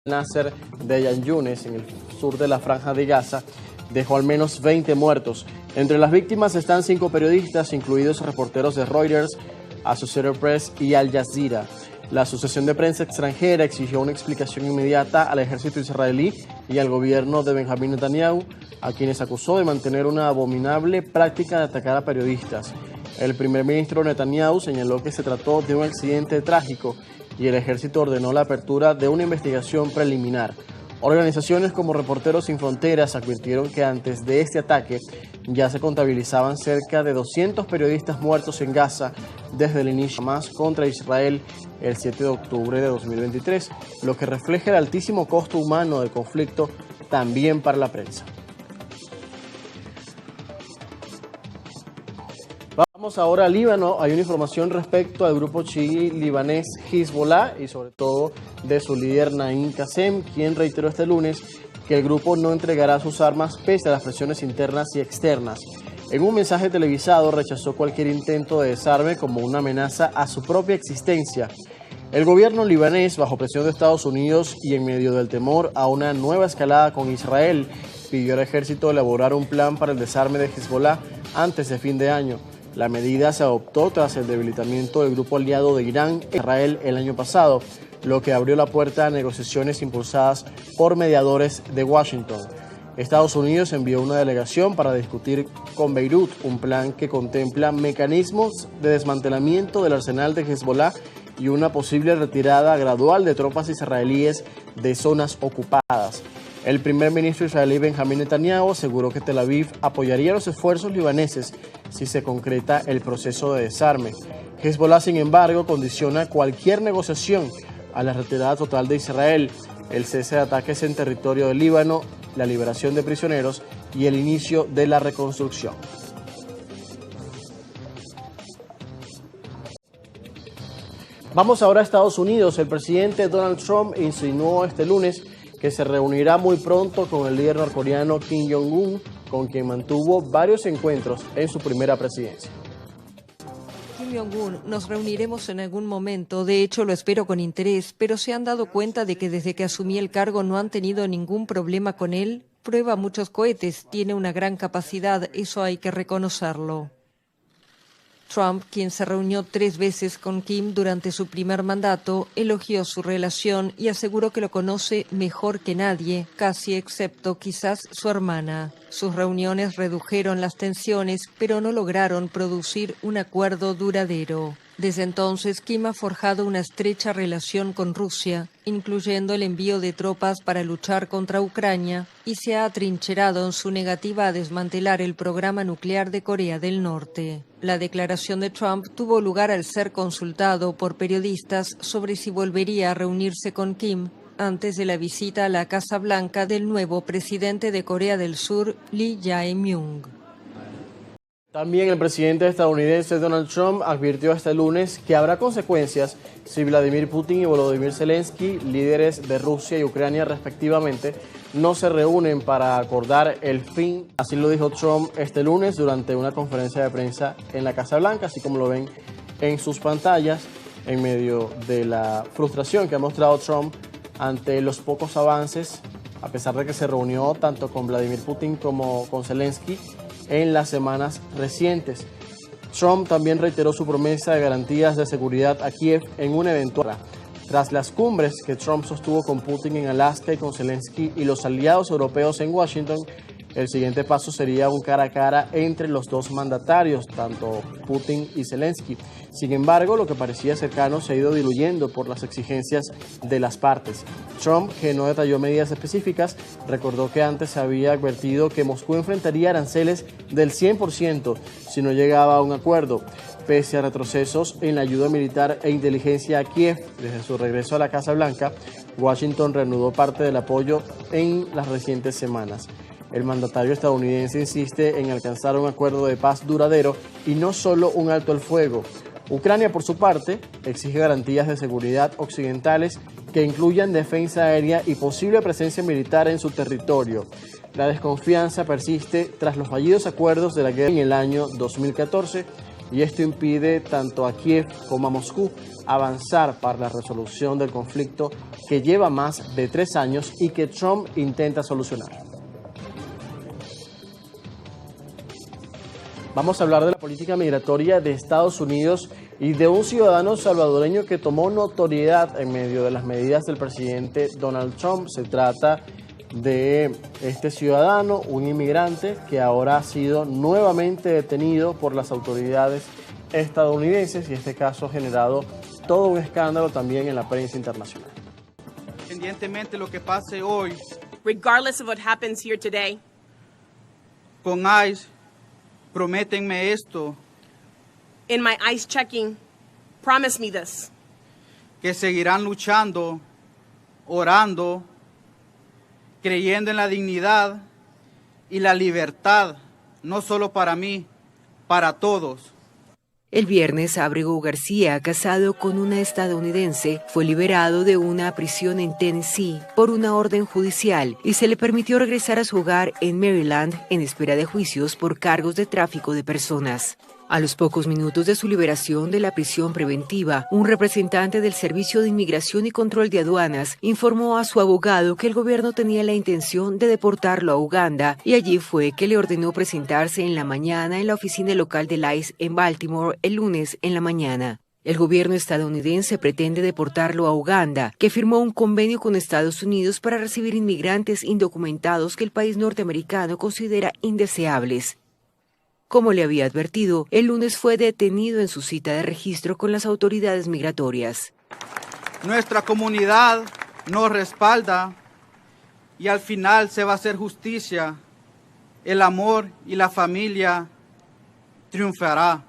Nasser de Khan Younis, en el sur de la Franja de Gaza, dejó al menos 20 muertos. Entre las víctimas están 5 periodistas, incluidos reporteros de Reuters, Associated Press y Al Jazeera. La Asociación de Prensa Extranjera exigió una explicación inmediata al ejército israelí y al gobierno de Benjamín Netanyahu, a quienes acusó de mantener una abominable práctica de atacar a periodistas. El primer ministro Netanyahu señaló que se trató de un accidente trágico y el ejército ordenó la apertura de una investigación preliminar. Organizaciones como Reporteros Sin Fronteras advirtieron que antes de este ataque ya se contabilizaban cerca de 200 periodistas muertos en Gaza desde el inicio de Hamas contra Israel el 7 de octubre de 2023, lo que refleja el altísimo costo humano del conflicto también para la prensa. Vamos ahora a Líbano. Hay una información respecto al grupo chií libanés Hezbollah y sobre todo de su líder Naim Qassem, quien reiteró este lunes que el grupo no entregará sus armas pese a las presiones internas y externas. En un mensaje televisado rechazó cualquier intento de desarme como una amenaza a su propia existencia. El gobierno libanés, bajo presión de Estados Unidos y en medio del temor a una nueva escalada con Israel, pidió al ejército elaborar un plan para el desarme de Hezbollah antes de fin de año. La medida se adoptó tras el debilitamiento del grupo aliado de Irán en Israel el año pasado, lo que abrió la puerta a negociaciones impulsadas por mediadores de Washington. Estados Unidos envió una delegación para discutir con Beirut un plan que contempla mecanismos de desmantelamiento del arsenal de Hezbollah y una posible retirada gradual de tropas israelíes de zonas ocupadas. El primer ministro israelí Benjamín Netanyahu aseguró que Tel Aviv apoyaría los esfuerzos libaneses si se concreta el proceso de desarme. Hezbollah, sin embargo, condiciona cualquier negociación a la retirada total de Israel, el cese de ataques en territorio del Líbano, la liberación de prisioneros y el inicio de la reconstrucción. Vamos ahora a Estados Unidos. El presidente Donald Trump insinuó este lunes que se reunirá muy pronto con el líder norcoreano Kim Jong-un, con quien mantuvo varios encuentros en su primera presidencia. Kim Jong-un, nos reuniremos en algún momento, de hecho lo espero con interés, pero ¿se han dado cuenta de que desde que asumí el cargo no han tenido ningún problema con él? Prueba muchos cohetes, tiene una gran capacidad, eso hay que reconocerlo. Trump, quien se reunió 3 veces con Kim durante su primer mandato, elogió su relación y aseguró que lo conoce mejor que nadie, casi excepto quizás su hermana. Sus reuniones redujeron las tensiones, pero no lograron producir un acuerdo duradero. Desde entonces, Kim ha forjado una estrecha relación con Rusia, incluyendo el envío de tropas para luchar contra Ucrania, y se ha atrincherado en su negativa a desmantelar el programa nuclear de Corea del Norte. La declaración de Trump tuvo lugar al ser consultado por periodistas sobre si volvería a reunirse con Kim antes de la visita a la Casa Blanca del nuevo presidente de Corea del Sur, Lee Jae-myung. También el presidente estadounidense Donald Trump advirtió este lunes que habrá consecuencias si Vladimir Putin y Volodymyr Zelensky, líderes de Rusia y Ucrania respectivamente, no se reúnen para acordar el fin. Así lo dijo Trump este lunes durante una conferencia de prensa en la Casa Blanca, así como lo ven en sus pantallas, en medio de la frustración que ha mostrado Trump ante los pocos avances, a pesar de que se reunió tanto con Vladimir Putin como con Zelensky en las semanas recientes. Trump también reiteró su promesa de garantías de seguridad a Kiev en un evento. Tras las cumbres que Trump sostuvo con Putin en Alaska y con Zelensky y los aliados europeos en Washington, el siguiente paso sería un cara a cara entre los dos mandatarios, tanto Putin y Zelensky. Sin embargo, lo que parecía cercano se ha ido diluyendo por las exigencias de las partes. Trump, que no detalló medidas específicas, recordó que antes se había advertido que Moscú enfrentaría aranceles del 100% si no llegaba a un acuerdo. Pese a retrocesos en la ayuda militar e inteligencia a Kiev desde su regreso a la Casa Blanca, Washington reanudó parte del apoyo en las recientes semanas. El mandatario estadounidense insiste en alcanzar un acuerdo de paz duradero y no solo un alto el fuego. Ucrania, por su parte, exige garantías de seguridad occidentales que incluyan defensa aérea y posible presencia militar en su territorio. La desconfianza persiste tras los fallidos acuerdos de la guerra en el año 2014 y esto impide tanto a Kiev como a Moscú avanzar para la resolución del conflicto que lleva más de 3 años y que Trump intenta solucionar. Vamos a hablar de la política migratoria de Estados Unidos y de un ciudadano salvadoreño que tomó notoriedad en medio de las medidas del presidente Donald Trump. Se trata de este ciudadano, un inmigrante que ahora ha sido nuevamente detenido por las autoridades estadounidenses y este caso ha generado todo un escándalo también en la prensa internacional. Independientemente de lo que pase hoy, regardless of what happens here today, con ICE, prométenme esto, in my ICE checking, promise me this, que seguirán luchando, orando, creyendo en la dignidad y la libertad, no solo para mí, para todos. El viernes, Ábrego García, casado con una estadounidense, fue liberado de una prisión en Tennessee por una orden judicial y se le permitió regresar a su hogar en Maryland en espera de juicios por cargos de tráfico de personas. A los pocos minutos de su liberación de la prisión preventiva, un representante del Servicio de Inmigración y Control de Aduanas informó a su abogado que el gobierno tenía la intención de deportarlo a Uganda y allí fue que le ordenó presentarse en la mañana en la oficina local del ICE en Baltimore el lunes en la mañana. El gobierno estadounidense pretende deportarlo a Uganda, que firmó un convenio con Estados Unidos para recibir inmigrantes indocumentados que el país norteamericano considera indeseables. Como le había advertido, el lunes fue detenido en su cita de registro con las autoridades migratorias. Nuestra comunidad nos respalda y al final se va a hacer justicia. El amor y la familia triunfará.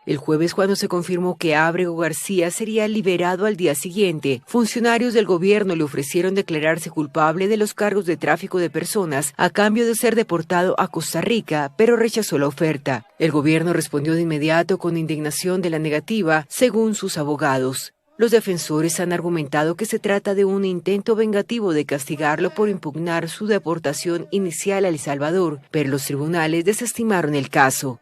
El jueves, cuando se confirmó que Ábrego García sería liberado al día siguiente, funcionarios del gobierno le ofrecieron declararse culpable de los cargos de tráfico de personas a cambio de ser deportado a Costa Rica, pero rechazó la oferta. El gobierno respondió de inmediato con indignación de la negativa, según sus abogados. Los defensores han argumentado que se trata de un intento vengativo de castigarlo por impugnar su deportación inicial a El Salvador, pero los tribunales desestimaron el caso.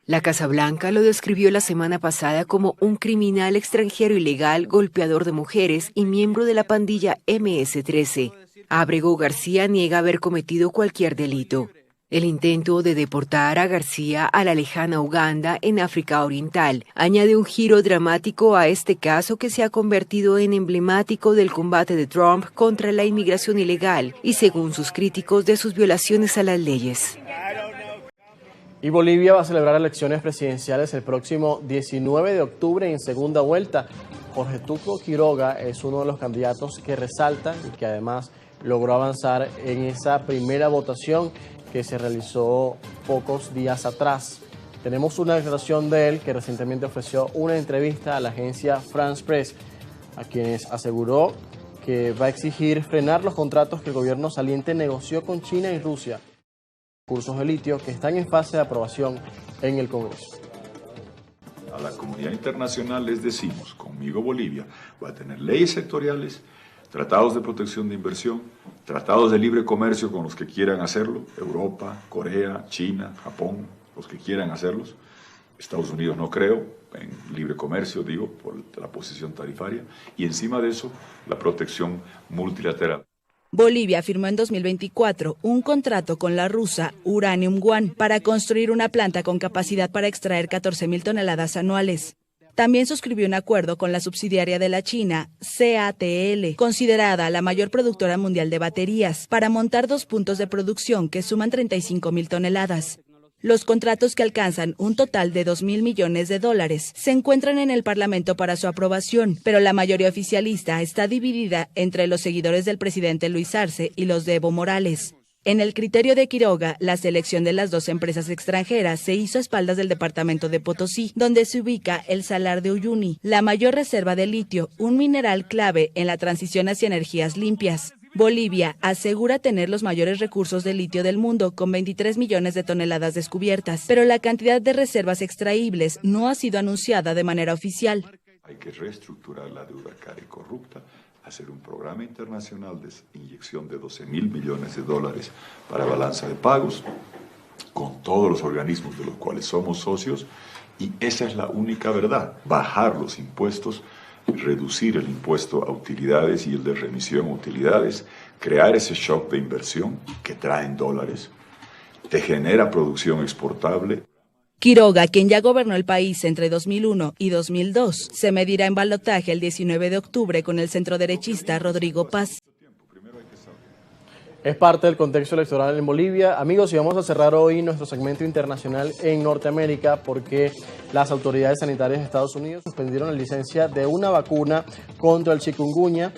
La Casa Blanca lo describió la semana pasada como un criminal extranjero ilegal, golpeador de mujeres y miembro de la pandilla MS-13. Ábrego García niega haber cometido cualquier delito. El intento de deportar a García a la lejana Uganda, en África Oriental, añade un giro dramático a este caso que se ha convertido en emblemático del combate de Trump contra la inmigración ilegal y, según sus críticos, de sus violaciones a las leyes. Y Bolivia va a celebrar elecciones presidenciales el próximo 19 de octubre en segunda vuelta. Jorge Tuco Quiroga es uno de los candidatos que resalta y que además logró avanzar en esa primera votación que se realizó pocos días atrás. Tenemos una declaración de él que recientemente ofreció una entrevista a la agencia France Press, a quienes aseguró que va a exigir frenar los contratos que el gobierno saliente negoció con China y Rusia. Cursos de litio que están en fase de aprobación en el Congreso. A la comunidad internacional les decimos, conmigo Bolivia va a tener leyes sectoriales, tratados de protección de inversión, tratados de libre comercio con los que quieran hacerlo, Europa, Corea, China, Japón, los que quieran hacerlos. Estados Unidos no creo en libre comercio, digo, por la posición tarifaria, y encima de eso, la protección multilateral. Bolivia firmó en 2024 un contrato con la rusa Uranium One para construir una planta con capacidad para extraer 14.000 toneladas anuales. También suscribió un acuerdo con la subsidiaria de la China, CATL, considerada la mayor productora mundial de baterías, para montar 2 puntos de producción que suman 35.000 toneladas. Los contratos, que alcanzan un total de $2.000 millones, se encuentran en el Parlamento para su aprobación, pero la mayoría oficialista está dividida entre los seguidores del presidente Luis Arce y los de Evo Morales. En el criterio de Quiroga, la selección de las 2 empresas extranjeras se hizo a espaldas del departamento de Potosí, donde se ubica el Salar de Uyuni, la mayor reserva de litio, un mineral clave en la transición hacia energías limpias. Bolivia asegura tener los mayores recursos de litio del mundo, con 23 millones de toneladas descubiertas, pero la cantidad de reservas extraíbles no ha sido anunciada de manera oficial. Hay que reestructurar la deuda cara y corrupta, hacer un programa internacional de inyección de $12.000 millones para balanza de pagos, con todos los organismos de los cuales somos socios, y esa es la única verdad: bajar los impuestos, reducir el impuesto a utilidades y el de remisión a utilidades, crear ese shock de inversión que traen dólares, te genera producción exportable. Quiroga, quien ya gobernó el país entre 2001 y 2002, se medirá en balotaje el 19 de octubre con el centroderechista Rodrigo Paz. Es parte del contexto electoral en Bolivia. Amigos, y vamos a cerrar hoy nuestro segmento internacional en Norteamérica porque las autoridades sanitarias de Estados Unidos suspendieron la licencia de una vacuna contra el chikungunya,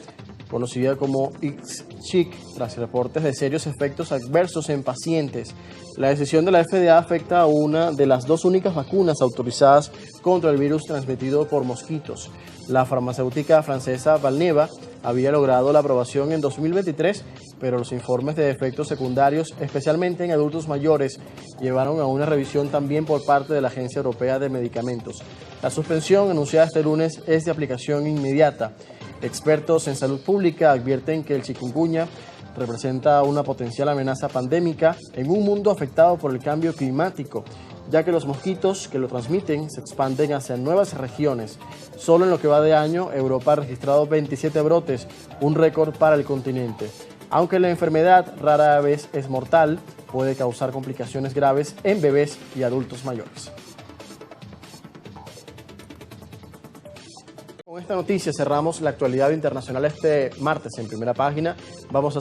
conocida como IXCHIQ, tras reportes de serios efectos adversos en pacientes. La decisión de la FDA afecta a una de las dos únicas vacunas autorizadas contra el virus transmitido por mosquitos. La farmacéutica francesa Valneva había logrado la aprobación en 2023, pero los informes de efectos secundarios, especialmente en adultos mayores, llevaron a una revisión también por parte de la Agencia Europea de Medicamentos. La suspensión anunciada este lunes es de aplicación inmediata. Expertos en salud pública advierten que el chikungunya representa una potencial amenaza pandémica en un mundo afectado por el cambio climático, ya que los mosquitos que lo transmiten se expanden hacia nuevas regiones. Solo en lo que va de año, Europa ha registrado 27 brotes, un récord para el continente. Aunque la enfermedad rara vez es mortal, puede causar complicaciones graves en bebés y adultos mayores. Con esta noticia cerramos la actualidad internacional este martes en Primera Página. Vamos a